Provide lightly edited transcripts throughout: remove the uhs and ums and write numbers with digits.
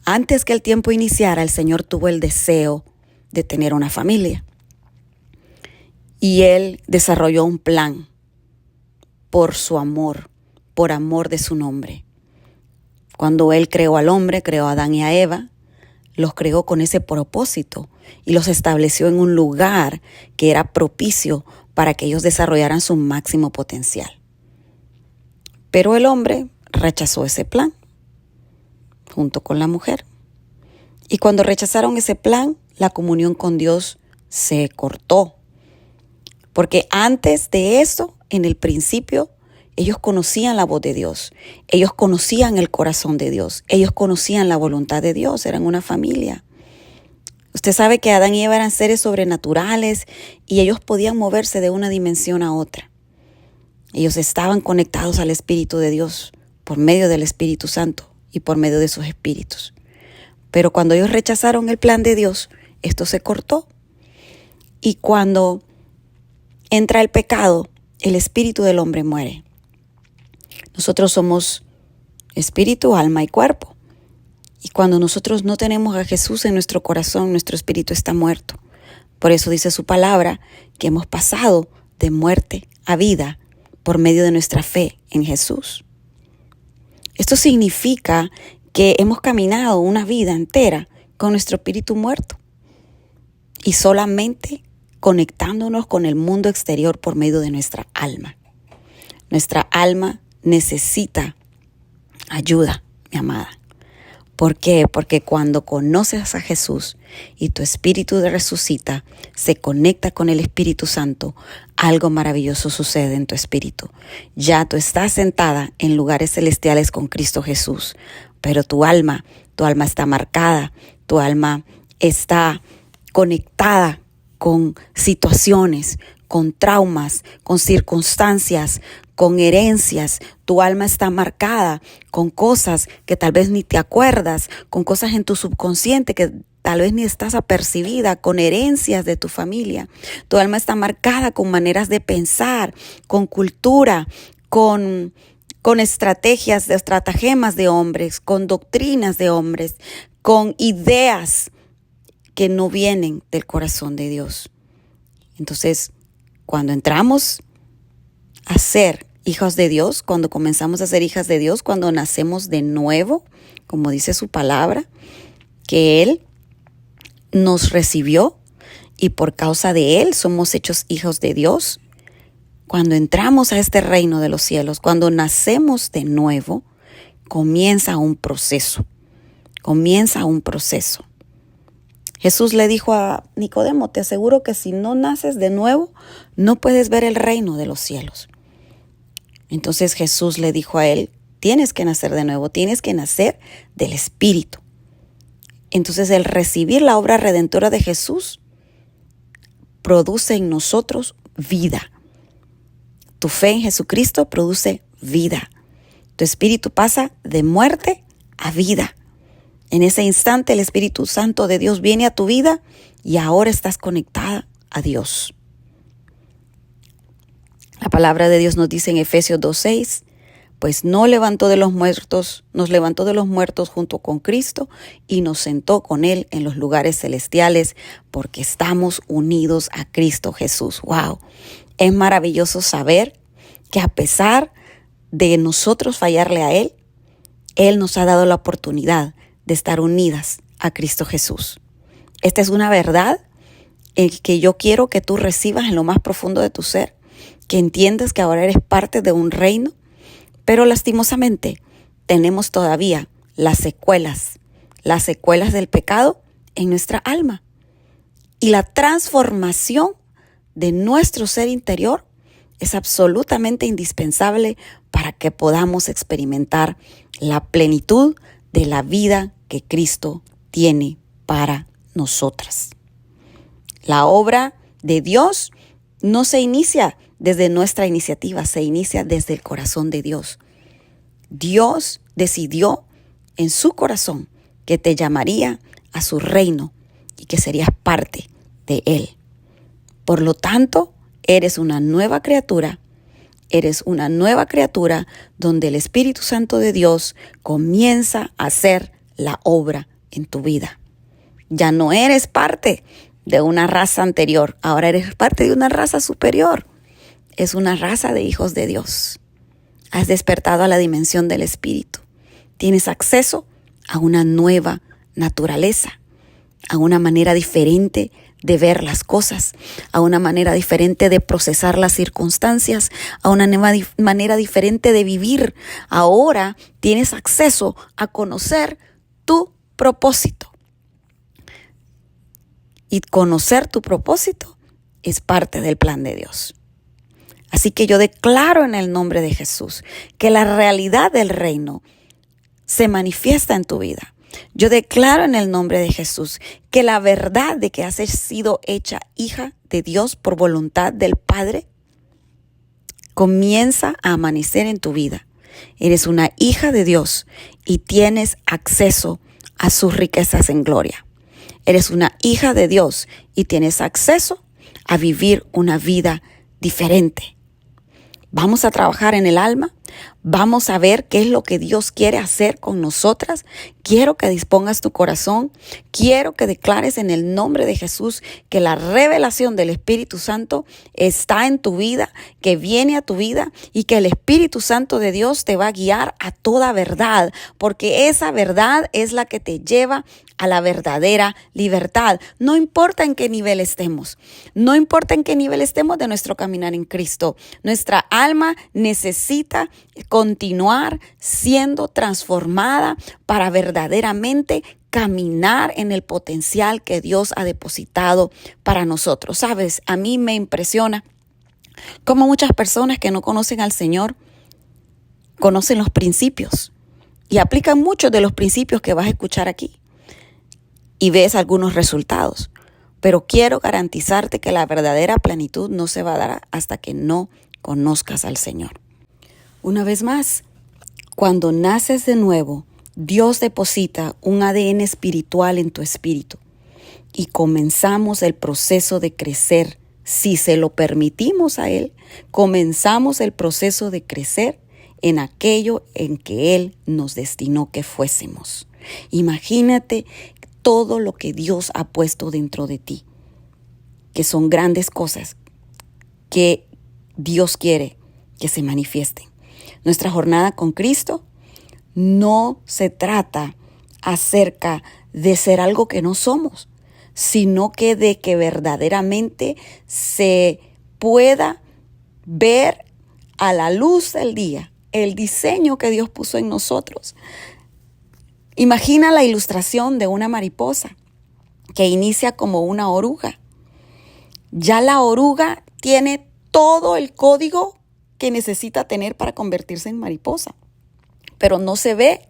Antes que el tiempo iniciara, el Señor tuvo el deseo de tener una familia. Y Él desarrolló un plan por su amor, por amor de su nombre. Cuando Él creó al hombre, creó a Adán y a Eva, los creó con ese propósito y los estableció en un lugar que era propicio para que ellos desarrollaran su máximo potencial. Pero el hombre rechazó ese plan junto con la mujer. Y cuando rechazaron ese plan, la comunión con Dios se cortó. Porque antes de eso, en el principio, ellos conocían la voz de Dios. Ellos conocían el corazón de Dios. Ellos conocían la voluntad de Dios. Eran una familia. Usted sabe que Adán y Eva eran seres sobrenaturales y ellos podían moverse de una dimensión a otra. Ellos estaban conectados al Espíritu de Dios por medio del Espíritu Santo y por medio de sus espíritus. Pero cuando ellos rechazaron el plan de Dios, esto se cortó. Y cuando entra el pecado, el espíritu del hombre muere. Nosotros somos espíritu, alma y cuerpo. Y cuando nosotros no tenemos a Jesús en nuestro corazón, nuestro espíritu está muerto. Por eso dice su palabra que hemos pasado de muerte a vida por medio de nuestra fe en Jesús. Esto significa que hemos caminado una vida entera con nuestro espíritu muerto y solamente conectándonos con el mundo exterior por medio de nuestra alma. Nuestra alma necesita ayuda, mi amada. ¿Por qué? Porque cuando conoces a Jesús y tu espíritu resucita, se conecta con el Espíritu Santo, algo maravilloso sucede en tu espíritu. Ya tú estás sentada en lugares celestiales con Cristo Jesús, pero tu alma está marcada, tu alma está conectada con situaciones, con traumas, con circunstancias, con herencias. Tu alma está marcada con cosas que tal vez ni te acuerdas, con cosas en tu subconsciente que tal vez ni estás apercibida, con herencias de tu familia. Tu alma está marcada con maneras de pensar, con cultura, con estratagemas de hombres, con doctrinas de hombres, con ideas que no vienen del corazón de Dios. Entonces, cuando entramos a ser hijos de Dios, cuando comenzamos a ser hijas de Dios, cuando nacemos de nuevo, como dice su palabra, que Él nos recibió y por causa de Él somos hechos hijos de Dios. Cuando entramos a este reino de los cielos, cuando nacemos de nuevo, comienza un proceso. Jesús le dijo a Nicodemo, te aseguro que si no naces de nuevo, no puedes ver el reino de los cielos. Entonces Jesús le dijo a él, tienes que nacer de nuevo, tienes que nacer del Espíritu. Entonces el recibir la obra redentora de Jesús produce en nosotros vida. Tu fe en Jesucristo produce vida. Tu espíritu pasa de muerte a vida. En ese instante el Espíritu Santo de Dios viene a tu vida y ahora estás conectada a Dios. La palabra de Dios nos dice en Efesios 2:6, pues nos levantó de los muertos junto con Cristo y nos sentó con Él en los lugares celestiales porque estamos unidos a Cristo Jesús. ¡Wow! Es maravilloso saber que a pesar de nosotros fallarle a Él, Él nos ha dado la oportunidad de estar unidas a Cristo Jesús. Esta es una verdad que yo quiero que tú recibas en lo más profundo de tu ser, que entiendas que ahora eres parte de un reino, pero lastimosamente tenemos todavía las secuelas del pecado en nuestra alma. Y la transformación de nuestro ser interior es absolutamente indispensable para que podamos experimentar la plenitud de la vida que Cristo tiene para nosotras. La obra de Dios no se inicia desde nuestra iniciativa, se inicia desde el corazón de Dios. Dios decidió en su corazón que te llamaría a su reino y que serías parte de Él. Por lo tanto, eres una nueva criatura. Eres una nueva criatura donde el Espíritu Santo de Dios comienza a hacer la obra en tu vida. Ya no eres parte de una raza anterior, ahora eres parte de una raza superior. Es una raza de hijos de Dios. Has despertado a la dimensión del Espíritu. Tienes acceso a una nueva naturaleza, a una manera diferente de ver las cosas, a una manera diferente de procesar las circunstancias, a una nueva manera diferente de vivir. Ahora tienes acceso a conocer tu propósito. Y conocer tu propósito es parte del plan de Dios. Así que yo declaro en el nombre de Jesús que la realidad del reino se manifiesta en tu vida. Yo declaro en el nombre de Jesús que la verdad de que has sido hecha hija de Dios por voluntad del Padre comienza a amanecer en tu vida. Eres una hija de Dios y tienes acceso a sus riquezas en gloria. Eres una hija de Dios y tienes acceso a vivir una vida diferente. Vamos a trabajar en el alma. Vamos a ver qué es lo que Dios quiere hacer con nosotras. Quiero que dispongas tu corazón. Quiero que declares en el nombre de Jesús que la revelación del Espíritu Santo está en tu vida, que viene a tu vida y que el Espíritu Santo de Dios te va a guiar a toda verdad, porque esa verdad es la que te lleva a la verdadera libertad. No importa en qué nivel estemos, no importa en qué nivel estemos de nuestro caminar en Cristo. Nuestra alma necesita continuar siendo transformada para verdaderamente caminar en el potencial que Dios ha depositado para nosotros. Sabes, a mí me impresiona cómo muchas personas que no conocen al Señor conocen los principios y aplican muchos de los principios que vas a escuchar aquí y ves algunos resultados. Pero quiero garantizarte que la verdadera plenitud no se va a dar hasta que no conozcas al Señor. Una vez más, cuando naces de nuevo, Dios deposita un ADN espiritual en tu espíritu y comenzamos el proceso de crecer. Si se lo permitimos a Él, comenzamos el proceso de crecer en aquello en que Él nos destinó que fuésemos. Imagínate todo lo que Dios ha puesto dentro de ti, que son grandes cosas que Dios quiere que se manifiesten. Nuestra jornada con Cristo no se trata acerca de ser algo que no somos, sino que de que verdaderamente se pueda ver a la luz del día el diseño que Dios puso en nosotros. Imagina la ilustración de una mariposa que inicia como una oruga. Ya la oruga tiene todo el código que necesita tener para convertirse en mariposa, pero no se ve.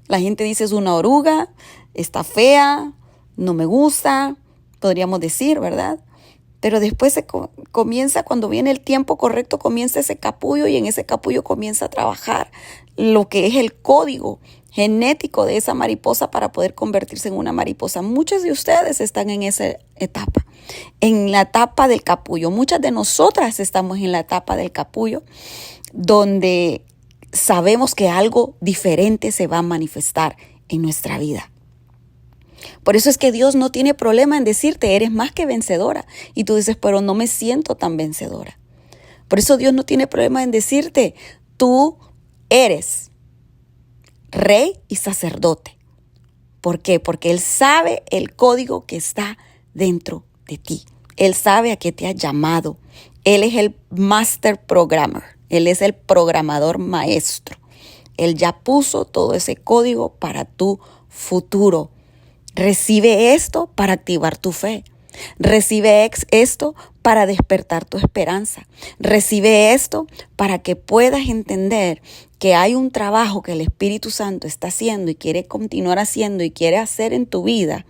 La gente dice es una oruga, está fea, no me gusta, podríamos decir, ¿verdad? Pero después se comienza, cuando viene el tiempo correcto, comienza ese capullo y en ese capullo comienza a trabajar lo que es el código genético de esa mariposa para poder convertirse en una mariposa. Muchos de ustedes están en esa etapa, en la etapa del capullo. Muchas de nosotras estamos en la etapa del capullo, donde sabemos que algo diferente se va a manifestar en nuestra vida. Por eso es que Dios no tiene problema en decirte, eres más que vencedora. Y tú dices, pero no me siento tan vencedora. Por eso Dios no tiene problema en decirte, tú eres rey y sacerdote. ¿Por qué? Porque Él sabe el código que está dentro de ti. Él sabe a qué te ha llamado. Él es el master programmer. Él es el programador maestro. Él ya puso todo ese código para tu futuro. Recibe esto para activar tu fe. Recibe esto para despertar tu esperanza. Recibe esto para que puedas entender que hay un trabajo que el Espíritu Santo está haciendo y quiere continuar haciendo y quiere hacer en tu vida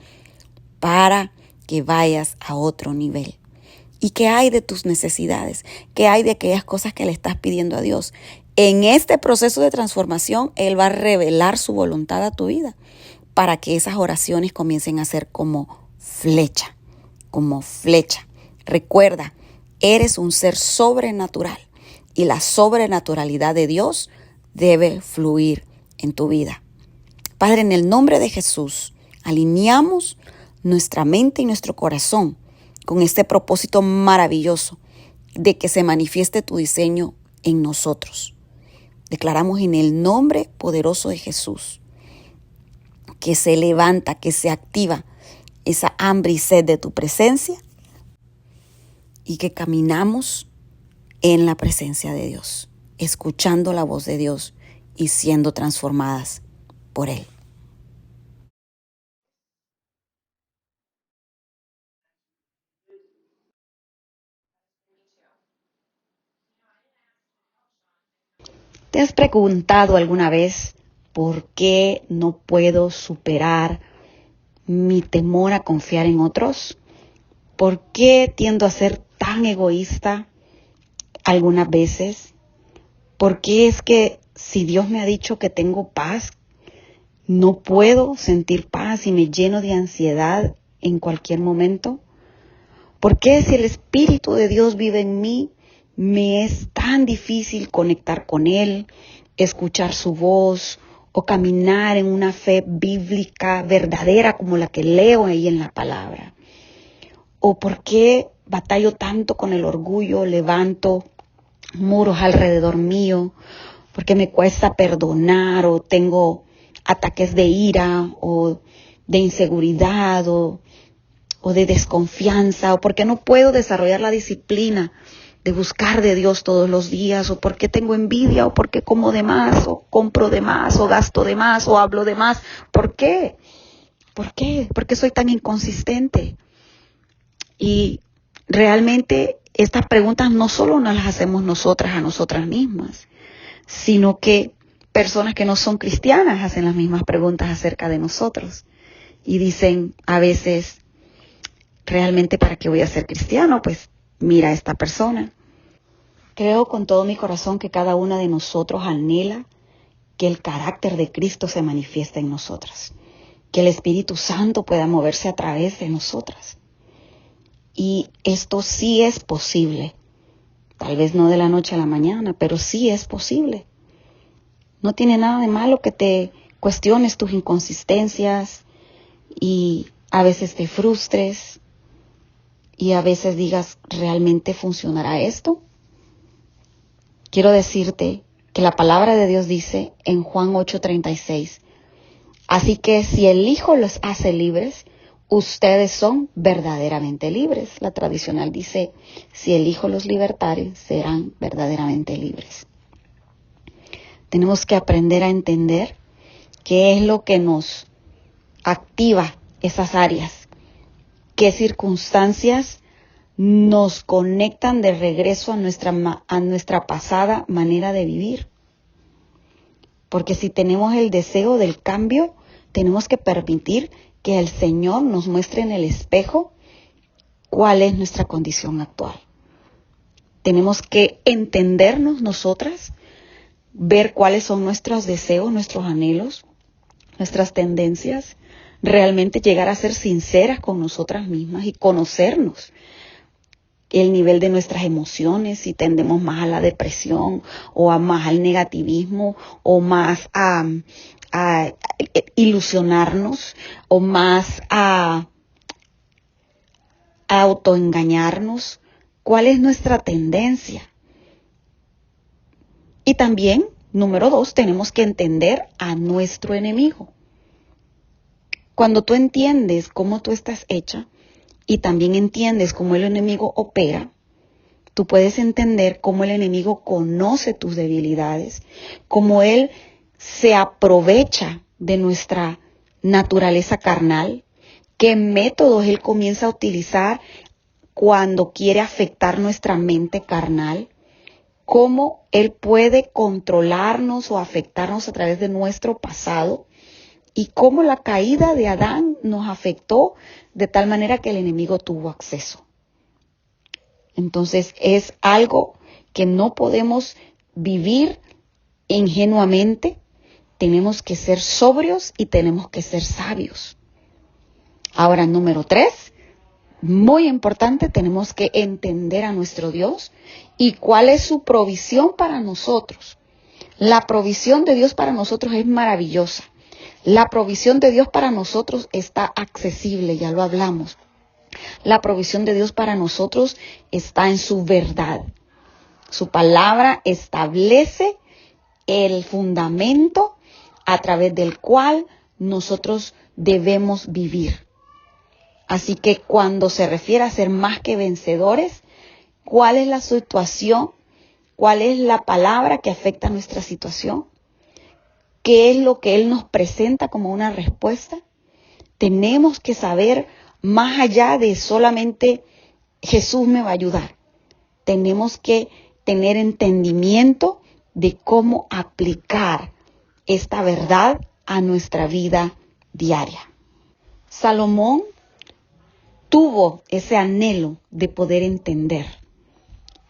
para que vayas a otro nivel. ¿Y qué hay de tus necesidades? ¿Qué hay de aquellas cosas que le estás pidiendo a Dios? En este proceso de transformación, Él va a revelar su voluntad a tu vida para que esas oraciones comiencen a ser como flecha, como flecha. Recuerda, eres un ser sobrenatural y la sobrenaturalidad de Dios debe fluir en tu vida. Padre, en el nombre de Jesús, Alineamos nuestra mente y nuestro corazón con este propósito maravilloso de que se manifieste tu diseño en nosotros. Declaramos en el nombre poderoso de Jesús que se levanta, que se activa esa hambre y sed de tu presencia y que caminamos en la presencia de Dios, escuchando la voz de Dios y siendo transformadas por Él. ¿Te has preguntado alguna vez por qué no puedo superar mi temor a confiar en otros? ¿Por qué tiendo a ser tan egoísta algunas veces? ¿Por qué es que si Dios me ha dicho que tengo paz, no puedo sentir paz y me lleno de ansiedad en cualquier momento? ¿Por qué si el Espíritu de Dios vive en mí, me es tan difícil conectar con Él, escuchar su voz o caminar en una fe bíblica verdadera como la que leo ahí en la palabra? ¿O por qué batallo tanto con el orgullo, levanto muros alrededor mío? ¿Por qué me cuesta perdonar o tengo ataques de ira o de inseguridad o de desconfianza? ¿O por qué no puedo desarrollar la disciplina de buscar de Dios todos los días? ¿O por qué tengo envidia? ¿O por qué como de más? ¿O compro de más? ¿O gasto de más? ¿O hablo de más? ¿Por qué? ¿Por qué? ¿Por qué soy tan inconsistente? Y realmente estas preguntas no solo nos las hacemos nosotras a nosotras mismas, sino que personas que no son cristianas hacen las mismas preguntas acerca de nosotros. Y dicen a veces, ¿realmente para qué voy a ser cristiano? Pues mira a esta persona. Creo con todo mi corazón que cada una de nosotros anhela que el carácter de Cristo se manifieste en nosotras, que el Espíritu Santo pueda moverse a través de nosotras. Y esto sí es posible, tal vez no de la noche a la mañana, pero sí es posible. No tiene nada de malo que te cuestiones tus inconsistencias y a veces te frustres y a veces digas, ¿realmente funcionará esto? Quiero decirte que la palabra de Dios dice en Juan 8:36, así que si el Hijo los hace libres, ustedes son verdaderamente libres. La tradicional dice, si el Hijo los libertare, serán verdaderamente libres. Tenemos que aprender a entender qué es lo que nos activa esas áreas, qué circunstancias nos conectan de regreso a nuestra pasada manera de vivir. Porque si tenemos el deseo del cambio, tenemos que permitir que el Señor nos muestre en el espejo cuál es nuestra condición actual. Tenemos que entendernos nosotras, ver cuáles son nuestros deseos, nuestros anhelos, nuestras tendencias, realmente llegar a ser sinceras con nosotras mismas y conocernos el nivel de nuestras emociones, si tendemos más a la depresión o más al negativismo o más a ilusionarnos o más a autoengañarnos. ¿Cuál es nuestra tendencia? Y también, número 2, tenemos que entender a nuestro enemigo. Cuando tú entiendes cómo tú estás hecha y también entiendes cómo el enemigo opera, tú puedes entender cómo el enemigo conoce tus debilidades, cómo él se aprovecha de nuestra naturaleza carnal, qué métodos él comienza a utilizar cuando quiere afectar nuestra mente carnal, cómo él puede controlarnos o afectarnos a través de nuestro pasado y cómo la caída de Adán nos afectó de tal manera que el enemigo tuvo acceso. Entonces es algo que no podemos vivir ingenuamente. Tenemos que ser sobrios y tenemos que ser sabios. Ahora, número 3, muy importante, tenemos que entender a nuestro Dios y cuál es su provisión para nosotros. La provisión de Dios para nosotros es maravillosa. La provisión de Dios para nosotros está accesible, ya lo hablamos. La provisión de Dios para nosotros está en su verdad. Su palabra establece el fundamento a través del cual nosotros debemos vivir. Así que cuando se refiere a ser más que vencedores, ¿cuál es la situación? ¿Cuál es la palabra que afecta nuestra situación? ¿Qué es lo que Él nos presenta como una respuesta? Tenemos que saber más allá de solamente Jesús me va a ayudar. Tenemos que tener entendimiento de cómo aplicar esta verdad a nuestra vida diaria. Salomón tuvo ese anhelo de poder entender.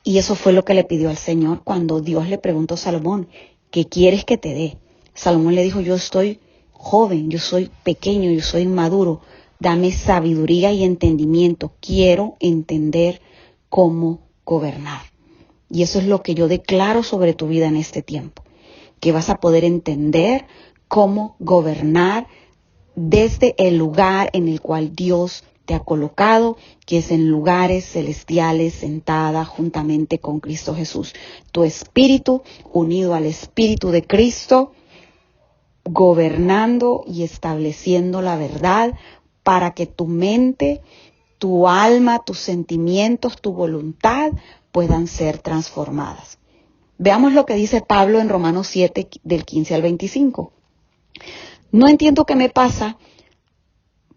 Y eso fue lo que le pidió al Señor cuando Dios le preguntó a Salomón, ¿qué quieres que te dé? Salomón le dijo, yo estoy joven, yo soy pequeño, yo soy inmaduro. Dame sabiduría y entendimiento. Quiero entender cómo gobernar. Y eso es lo que yo declaro sobre tu vida en este tiempo. Que vas a poder entender cómo gobernar desde el lugar en el cual Dios te ha colocado, que es en lugares celestiales, sentada juntamente con Cristo Jesús. Tu espíritu unido al espíritu de Cristo, gobernando y estableciendo la verdad para que tu mente, tu alma, tus sentimientos, tu voluntad puedan ser transformadas. Veamos lo que dice Pablo en Romanos 7, del 15 al 25. No entiendo qué me pasa,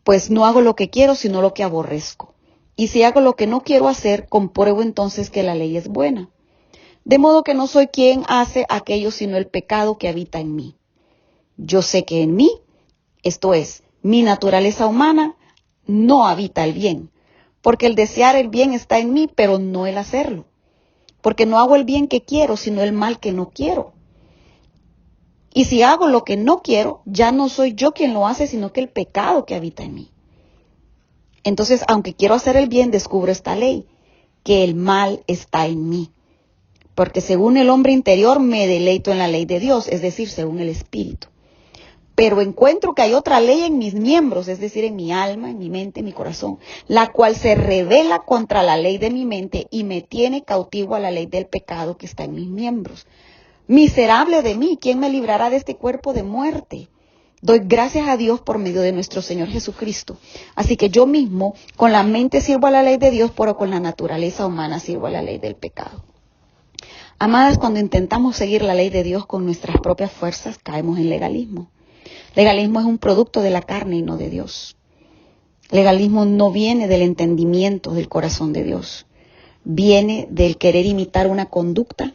pues no hago lo que quiero, sino lo que aborrezco. Y si hago lo que no quiero hacer, compruebo entonces que la ley es buena. De modo que no soy quien hace aquello, sino el pecado que habita en mí. Yo sé que en mí, esto es, mi naturaleza humana, no habita el bien, porque el desear el bien está en mí, pero no el hacerlo. Porque no hago el bien que quiero, sino el mal que no quiero. Y si hago lo que no quiero, ya no soy yo quien lo hace, sino que el pecado que habita en mí. Entonces, aunque quiero hacer el bien, descubro esta ley, que el mal está en mí. Porque según el hombre interior me deleito en la ley de Dios, es decir, según el Espíritu. Pero encuentro que hay otra ley en mis miembros, es decir, en mi alma, en mi mente, en mi corazón, la cual se rebela contra la ley de mi mente y me tiene cautivo a la ley del pecado que está en mis miembros. Miserable de mí, ¿quién me librará de este cuerpo de muerte? Doy gracias a Dios por medio de nuestro Señor Jesucristo. Así que yo mismo, con la mente sirvo a la ley de Dios, pero con la naturaleza humana sirvo a la ley del pecado. Amadas, cuando intentamos seguir la ley de Dios con nuestras propias fuerzas, caemos en legalismo. Legalismo es un producto de la carne y no de Dios. Legalismo no viene del entendimiento del corazón de Dios. Viene del querer imitar una conducta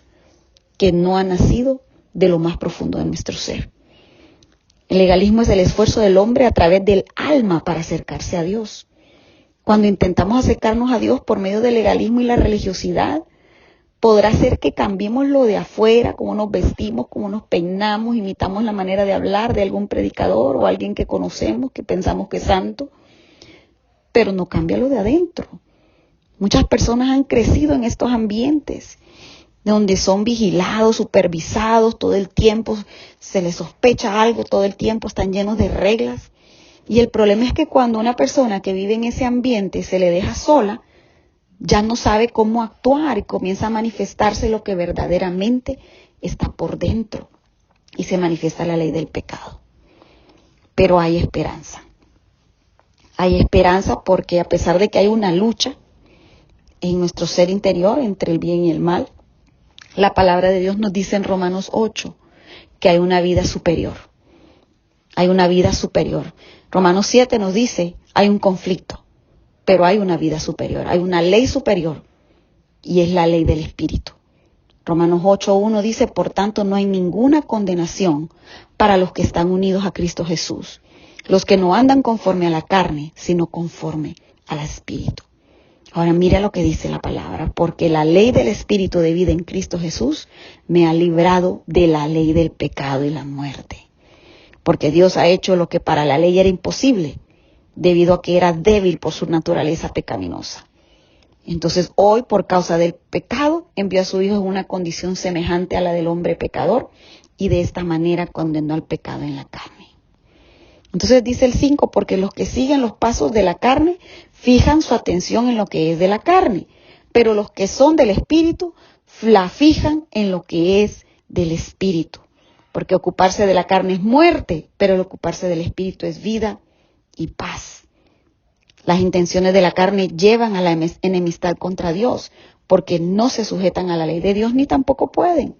que no ha nacido de lo más profundo de nuestro ser. El legalismo es el esfuerzo del hombre a través del alma para acercarse a Dios. Cuando intentamos acercarnos a Dios por medio del legalismo y la religiosidad, podrá ser que cambiemos lo de afuera, cómo nos vestimos, cómo nos peinamos, imitamos la manera de hablar de algún predicador o alguien que conocemos, que pensamos que es santo, pero no cambia lo de adentro. Muchas personas han crecido en estos ambientes donde son vigilados, supervisados, todo el tiempo se les sospecha algo, todo el tiempo están llenos de reglas. Y el problema es que cuando una persona que vive en ese ambiente se le deja sola, ya no sabe cómo actuar y comienza a manifestarse lo que verdaderamente está por dentro. Y se manifiesta la ley del pecado. Pero hay esperanza. Hay esperanza porque a pesar de que hay una lucha en nuestro ser interior entre el bien y el mal, la palabra de Dios nos dice en Romanos 8 que hay una vida superior. Hay una vida superior. Romanos 7 nos dice, hay un conflicto, pero hay una vida superior. Hay una ley superior y es la ley del Espíritu. Romanos 8:1 dice, por tanto no hay ninguna condenación para los que están unidos a Cristo Jesús. Los que no andan conforme a la carne, sino conforme al Espíritu. Ahora mira lo que dice la palabra, porque la ley del Espíritu de vida en Cristo Jesús me ha librado de la ley del pecado y la muerte. Porque Dios ha hecho lo que para la ley era imposible, debido a que era débil por su naturaleza pecaminosa. Entonces hoy, por causa del pecado, envió a su Hijo en una condición semejante a la del hombre pecador y de esta manera condenó al pecado en la carne. Entonces dice el 5, porque los que siguen los pasos de la carne fijan su atención en lo que es de la carne, pero los que son del Espíritu la fijan en lo que es del Espíritu. Porque ocuparse de la carne es muerte, pero el ocuparse del Espíritu es vida y paz. Las intenciones de la carne llevan a la enemistad contra Dios, porque no se sujetan a la ley de Dios ni tampoco pueden.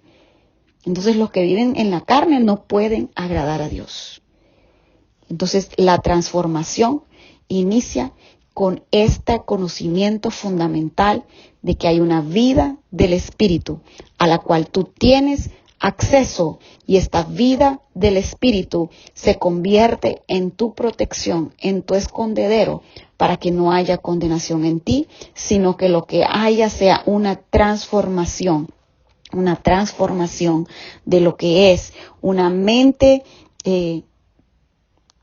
Entonces los que viven en la carne no pueden agradar a Dios. Entonces la transformación inicia con este conocimiento fundamental de que hay una vida del Espíritu a la cual tú tienes acceso, y esta vida del Espíritu se convierte en tu protección, en tu escondedero, para que no haya condenación en ti, sino que lo que haya sea una transformación de lo que es una mente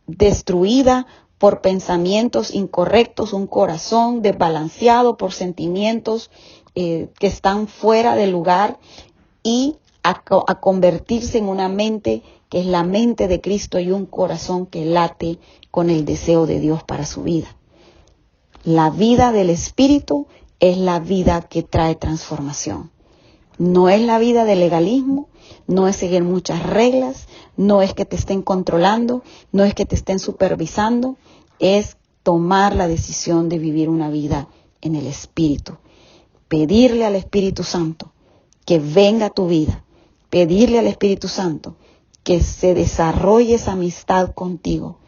destruida por pensamientos incorrectos, un corazón desbalanceado por sentimientos que están fuera de lugar, y a convertirse en una mente que es la mente de Cristo y un corazón que late con el deseo de Dios para su vida. La vida del Espíritu es la vida que trae transformación. No es la vida del legalismo, no es seguir muchas reglas, no es que te estén controlando, no es que te estén supervisando, es tomar la decisión de vivir una vida en el Espíritu. Pedirle al Espíritu Santo que venga a tu vida, pedirle al Espíritu Santo que se desarrolle esa amistad contigo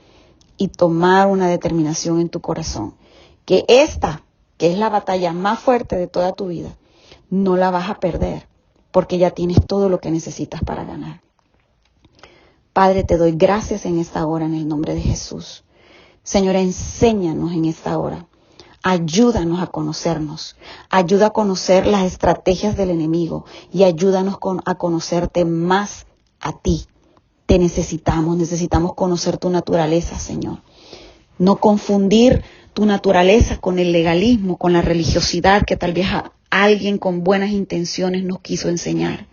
y tomar una determinación en tu corazón, que esta, que es la batalla más fuerte de toda tu vida, no la vas a perder, porque ya tienes todo lo que necesitas para ganar. Padre, te doy gracias en esta hora en el nombre de Jesús. Señor, enséñanos en esta hora. Ayúdanos a conocernos. Ayuda a conocer las estrategias del enemigo y ayúdanos a conocerte más a ti. Te necesitamos conocer tu naturaleza, Señor. No confundir tu naturaleza con el legalismo, con la religiosidad que tal vez alguien con buenas intenciones nos quiso enseñar.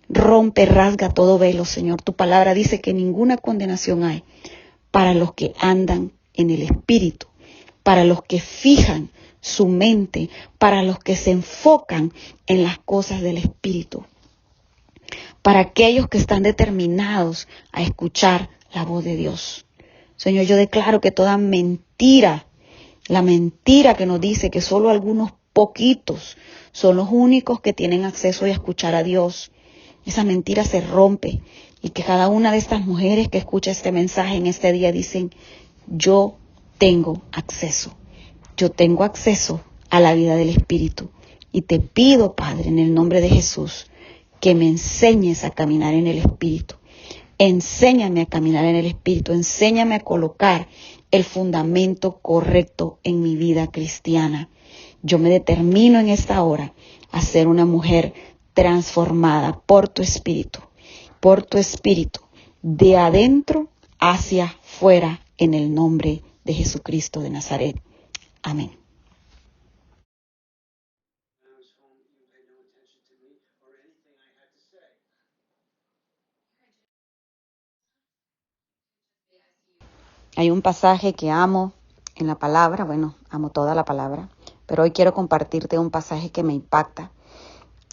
Rompe, rasga todo velo, Señor. Tu palabra dice que ninguna condenación hay para los que andan en el Espíritu, para los que fijan su mente, para los que se enfocan en las cosas del Espíritu, para aquellos que están determinados a escuchar la voz de Dios. Señor, yo declaro que toda mentira, la mentira que nos dice que solo algunos poquitos son los únicos que tienen acceso a escuchar a Dios, esa mentira se rompe, y que cada una de estas mujeres que escucha este mensaje en este día dicen: yo tengo acceso a la vida del Espíritu, y te pido, Padre, en el nombre de Jesús, que me enseñes a caminar en el Espíritu. Enséñame a caminar en el Espíritu, enséñame a colocar el fundamento correcto en mi vida cristiana. Yo me determino en esta hora a ser una mujer transformada por tu Espíritu, de adentro hacia fuera, en el nombre de Jesucristo de Nazaret. Amén. Hay un pasaje que amo en la palabra, amo toda la palabra, pero hoy quiero compartirte un pasaje que me impacta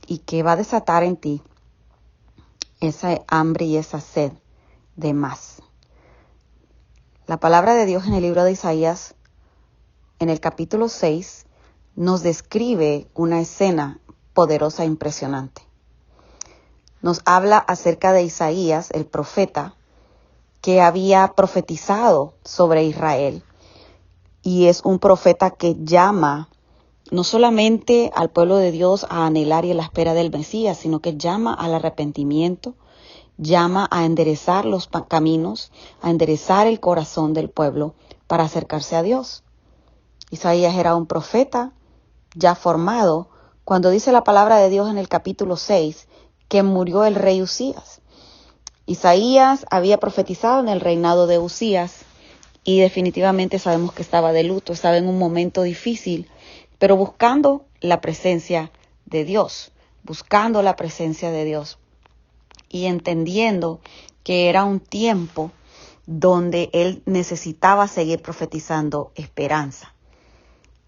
y que va a desatar en ti esa hambre y esa sed de más. La palabra de Dios en el libro de Isaías, en el capítulo 6, nos describe una escena poderosa e impresionante. Nos habla acerca de Isaías, el profeta, que había profetizado sobre Israel. Y es un profeta que llama no solamente al pueblo de Dios a anhelar y a la espera del Mesías, sino que llama al arrepentimiento, llama a enderezar los caminos, a enderezar el corazón del pueblo para acercarse a Dios. Isaías era un profeta ya formado cuando dice la palabra de Dios en el capítulo 6 que murió el rey Usías. Isaías había profetizado en el reinado de Usías y definitivamente sabemos que estaba de luto, estaba en un momento difícil, pero buscando la presencia de Dios, y entendiendo que era un tiempo donde él necesitaba seguir profetizando esperanza.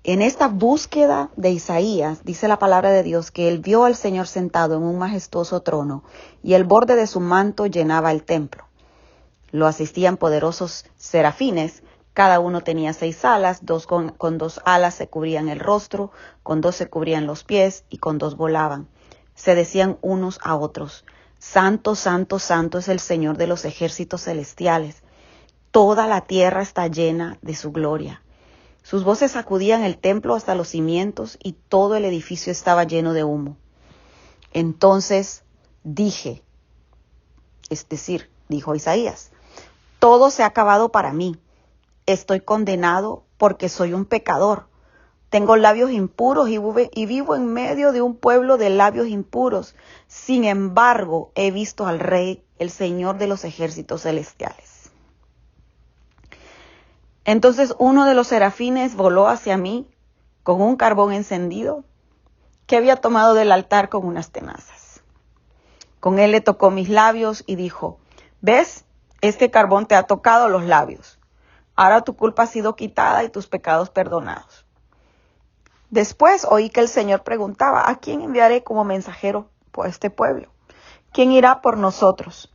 En esta búsqueda de Isaías, dice la palabra de Dios, que él vio al Señor sentado en un majestuoso trono y el borde de su manto llenaba el templo. Lo asistían poderosos serafines, cada uno tenía 6 alas, con 2 alas se cubrían el rostro, con 2 se cubrían los pies y con 2 volaban. Se decían unos a otros: Santo, santo, santo es el Señor de los ejércitos celestiales. Toda la tierra está llena de su gloria. Sus voces sacudían el templo hasta los cimientos y todo el edificio estaba lleno de humo. Entonces dije, es decir, dijo Isaías: todo se ha acabado para mí. Estoy condenado porque soy un pecador. Tengo labios impuros y vivo en medio de un pueblo de labios impuros. Sin embargo, he visto al Rey, el Señor de los ejércitos celestiales. Entonces uno de los serafines voló hacia mí con un carbón encendido que había tomado del altar con unas tenazas. Con él le tocó mis labios y dijo: ¿ves? Este carbón te ha tocado los labios. Ahora tu culpa ha sido quitada y tus pecados perdonados. Después oí que el Señor preguntaba: ¿a quién enviaré como mensajero por este pueblo? ¿Quién irá por nosotros?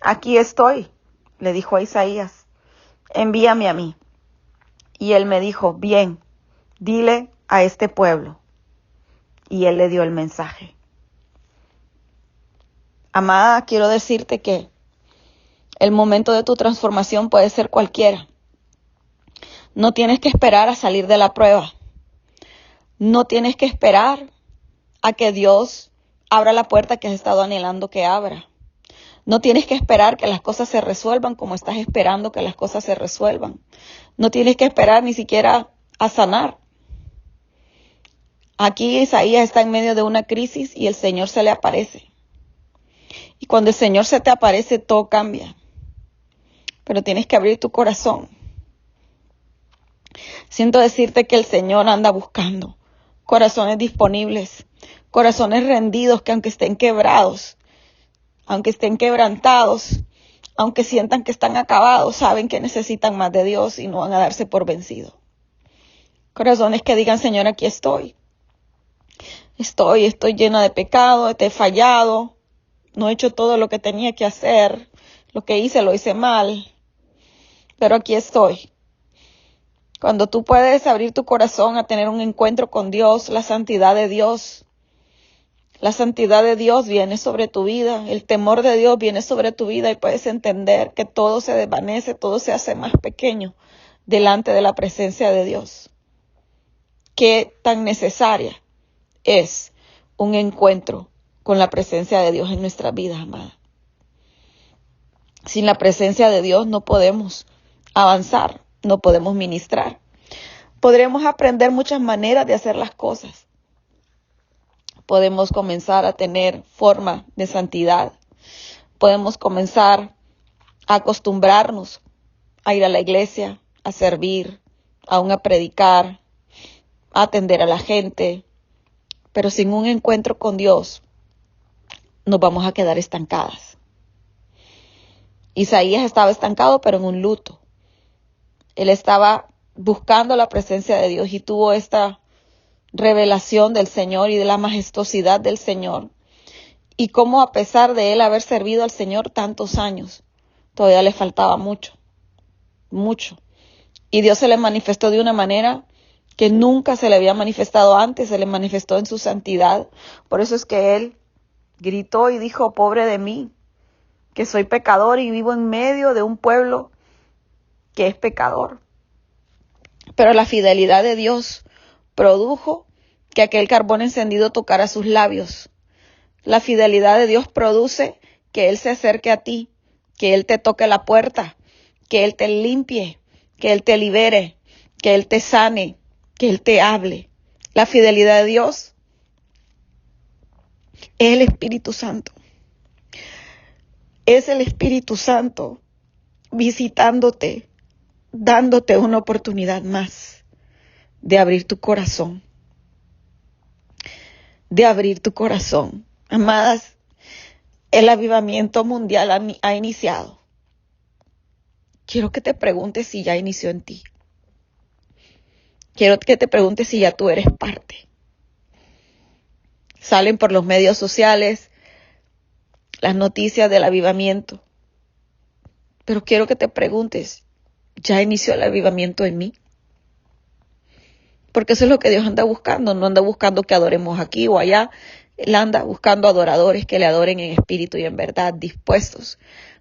Aquí estoy, le dijo a Isaías. Envíame a mí. Y él me dijo: bien, dile a este pueblo. Y él le dio el mensaje. Amada, quiero decirte que el momento de tu transformación puede ser cualquiera. No tienes que esperar a salir de la prueba. No tienes que esperar a que Dios abra la puerta que has estado anhelando que abra. No tienes que esperar que las cosas se resuelvan como estás esperando que las cosas se resuelvan. No tienes que esperar ni siquiera a sanar. Aquí Isaías está en medio de una crisis y el Señor se le aparece. Y cuando el Señor se te aparece, todo cambia. Pero tienes que abrir tu corazón. Siento decirte que el Señor anda buscando corazones disponibles, corazones rendidos que aunque estén quebrados, aunque estén quebrantados, aunque sientan que están acabados, saben que necesitan más de Dios y no van a darse por vencidos. Corazones que digan: Señor, aquí estoy. Estoy llena de pecado, te he fallado, no he hecho todo lo que tenía que hacer, lo que hice lo hice mal, pero aquí estoy. Cuando tú puedes abrir tu corazón a tener un encuentro con Dios, la santidad de Dios viene sobre tu vida, el temor de Dios viene sobre tu vida y puedes entender que todo se desvanece, todo se hace más pequeño delante de la presencia de Dios. Qué tan necesaria es un encuentro con la presencia de Dios en nuestras vidas, amada. Sin la presencia de Dios no podemos avanzar, no podemos ministrar. Podremos aprender muchas maneras de hacer las cosas. Podemos comenzar a tener forma de santidad. Podemos comenzar a acostumbrarnos a ir a la iglesia, a servir, aún a predicar, a atender a la gente. Pero sin un encuentro con Dios, nos vamos a quedar estancadas. Isaías estaba estancado, pero en un luto. Él estaba buscando la presencia de Dios y tuvo esta revelación del Señor y de la majestuosidad del Señor. Y cómo a pesar de él haber servido al Señor tantos años, todavía le faltaba mucho, mucho. Y Dios se le manifestó de una manera que nunca se le había manifestado antes, se le manifestó en su santidad. Por eso es que él gritó y dijo: pobre de mí, que soy pecador y vivo en medio de un pueblo que es pecador. Pero la fidelidad de Dios produjo que aquel carbón encendido tocara sus labios. La fidelidad de Dios produce que Él se acerque a ti, que Él te toque la puerta, que Él te limpie, que Él te libere, que Él te sane, que Él te hable. La fidelidad de Dios es el Espíritu Santo. Es el Espíritu Santo visitándote, dándote una oportunidad más de abrir tu corazón. De abrir tu corazón. Amadas, el avivamiento mundial ha iniciado. quiero que te preguntes si ya inició en ti. Quiero que te preguntes si ya tú eres parte. Salen por los medios sociales las noticias del avivamiento. Pero quiero que te preguntes, ¿ya inició el avivamiento en mí? Porque eso es lo que Dios anda buscando. No anda buscando que adoremos aquí o allá. Él anda buscando adoradores que le adoren en espíritu y en verdad, dispuestos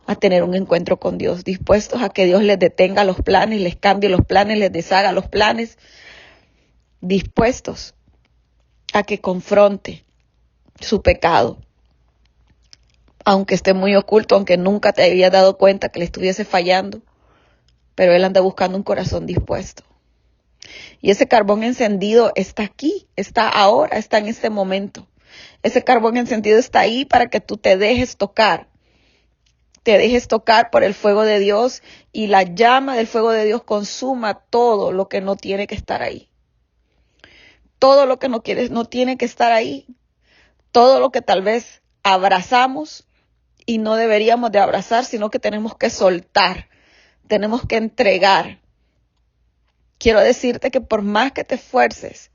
a tener un encuentro con Dios, dispuestos a que Dios les detenga los planes, les cambie los planes, les deshaga los planes, dispuestos a que confronte su pecado, aunque esté muy oculto, aunque nunca te habías dado cuenta que le estuviese fallando, pero Él anda buscando un corazón dispuesto. Y ese carbón encendido está aquí, está ahora, está en este momento. Ese carbón encendido está ahí para que tú te dejes tocar por el fuego de Dios, y la llama del fuego de Dios consuma todo lo que no tiene que estar ahí. Todo lo que no tiene que estar ahí. Todo lo que tal vez abrazamos y no deberíamos de abrazar, sino que tenemos que soltar, tenemos que entregar. Quiero decirte que por más que te esfuerces,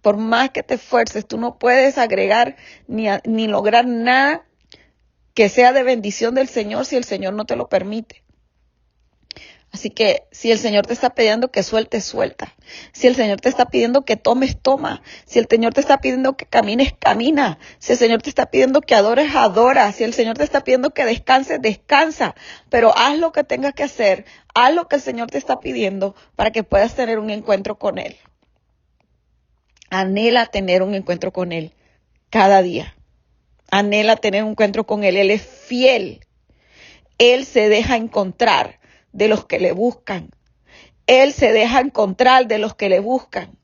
tú no puedes agregar ni lograr nada que sea de bendición del Señor si el Señor no te lo permite. Así que si el Señor te está pidiendo que sueltes, suelta. Si el Señor te está pidiendo que tomes, toma. Si el Señor te está pidiendo que camines, camina. Si el Señor te está pidiendo que adores, adora. Si el Señor te está pidiendo que descanses, descansa. Pero haz lo que tengas que hacer. Haz lo que el Señor te está pidiendo para que puedas tener un encuentro con Él. Anhela tener un encuentro con Él cada día. Anhela tener un encuentro con Él. Él es fiel. Él se deja encontrar de los que le buscan. Él se deja encontrar de los que le buscan.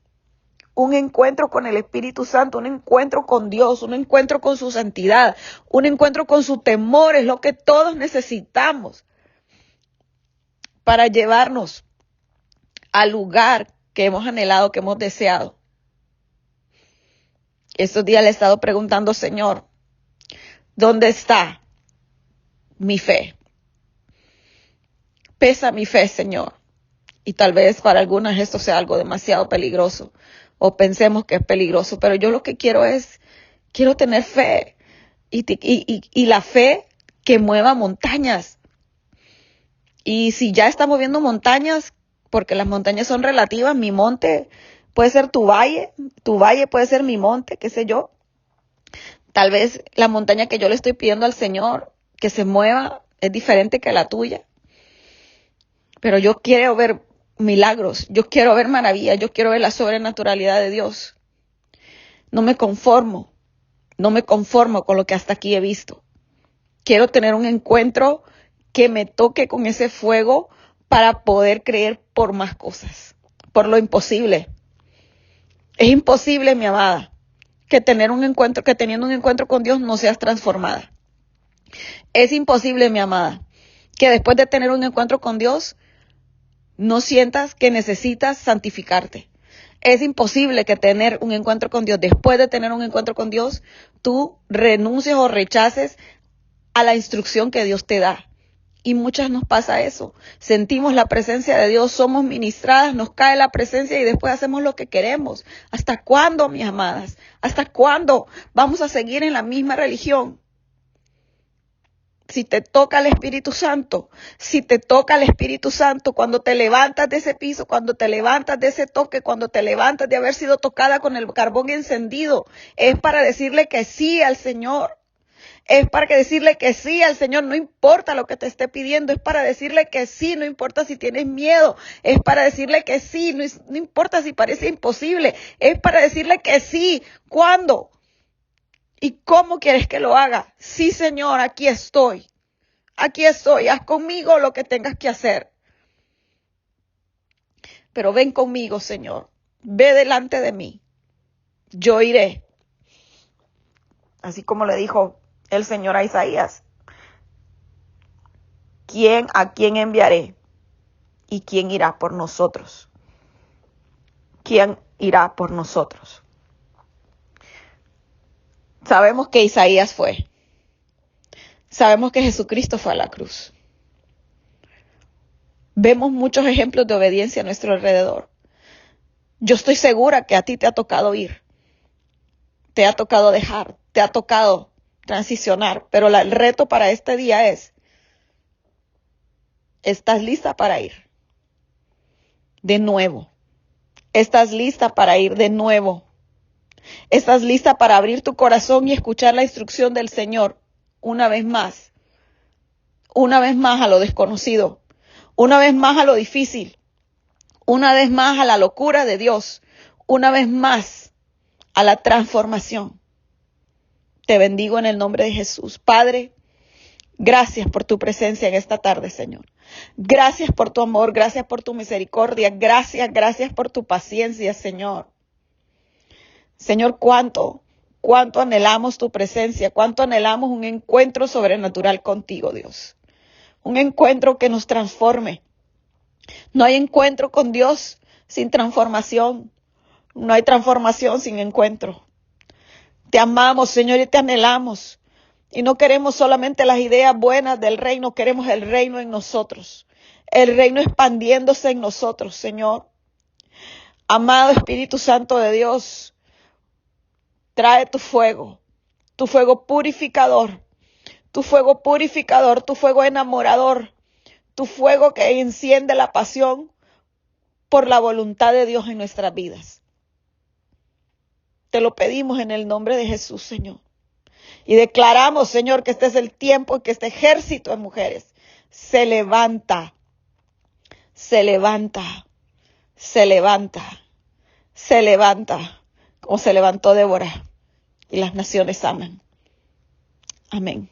Un encuentro con el Espíritu Santo, un encuentro con Dios, un encuentro con su santidad, un encuentro con su temor es lo que todos necesitamos para llevarnos al lugar que hemos anhelado, que hemos deseado. Estos días le he estado preguntando, Señor, ¿dónde está mi fe? Pesa mi fe, Señor. Y tal vez para algunas esto sea algo demasiado peligroso o pensemos que es peligroso, pero yo lo que quiero tener fe y la fe que mueva montañas. Y si ya está moviendo montañas, porque las montañas son relativas, mi monte puede ser tu valle puede ser mi monte, qué sé yo. Tal vez la montaña que yo le estoy pidiendo al Señor que se mueva es diferente que la tuya. Pero yo quiero ver milagros, yo quiero ver maravillas, yo quiero ver la sobrenaturalidad de Dios. No me conformo con lo que hasta aquí he visto. Quiero tener un encuentro que me toque con ese fuego para poder creer por más cosas, por lo imposible. Es imposible, mi amada, que teniendo un encuentro con Dios no seas transformada. Es imposible, mi amada, que después de tener un encuentro con Dios no sientas que necesitas santificarte. Es imposible que tener un encuentro con Dios, después de tener un encuentro con Dios, tú renuncies o rechaces a la instrucción que Dios te da. Y muchas nos pasa eso. Sentimos la presencia de Dios, somos ministradas, nos cae la presencia y después hacemos lo que queremos. ¿Hasta cuándo, mis amadas? ¿Hasta cuándo vamos a seguir en la misma religión? Si te toca el Espíritu Santo, cuando te levantas de ese piso, cuando te levantas de ese toque, cuando te levantas de haber sido tocada con el carbón encendido, es para decirle que sí al Señor. Es para decirle que sí al Señor, no importa lo que te esté pidiendo, es para decirle que sí, no importa si tienes miedo, es para decirle que sí, no importa si parece imposible, es para decirle que sí. ¿Cuándo? ¿Y cómo quieres que lo haga? Sí, Señor, aquí estoy, haz conmigo lo que tengas que hacer. Pero ven conmigo, Señor, ve delante de mí, yo iré. Así como le dijo el Señor a Isaías, ¿a quién enviaré? ¿Y quién irá por nosotros? ¿Quién irá por nosotros? Sabemos que Isaías fue. Sabemos que Jesucristo fue a la cruz. Vemos muchos ejemplos de obediencia a nuestro alrededor. Yo estoy segura que a ti te ha tocado ir, te ha tocado dejar, te ha tocado transicionar, pero el reto para este día es, ¿estás lista para ir de nuevo? ¿Estás lista para ir de nuevo? ¿Estás lista para abrir tu corazón y escuchar la instrucción del Señor una vez más? Una vez más a lo desconocido, una vez más a lo difícil, una vez más a la locura de Dios, una vez más a la transformación. Te bendigo en el nombre de Jesús. Padre, gracias por tu presencia en esta tarde, Señor. Gracias por tu amor, gracias por tu misericordia, gracias por tu paciencia, Señor. Señor, cuánto anhelamos tu presencia, cuánto anhelamos un encuentro sobrenatural contigo, Dios. Un encuentro que nos transforme. No hay encuentro con Dios sin transformación. No hay transformación sin encuentro. Te amamos, Señor, y te anhelamos. Y no queremos solamente las ideas buenas del reino, queremos el reino en nosotros. El reino expandiéndose en nosotros, Señor. Amado Espíritu Santo de Dios, trae tu fuego purificador, tu fuego enamorador, tu fuego que enciende la pasión por la voluntad de Dios en nuestras vidas. Te lo pedimos en el nombre de Jesús, Señor. Y declaramos, Señor, que este es el tiempo en que este ejército de mujeres se levanta, como se levantó Débora, y las naciones aman. Amén.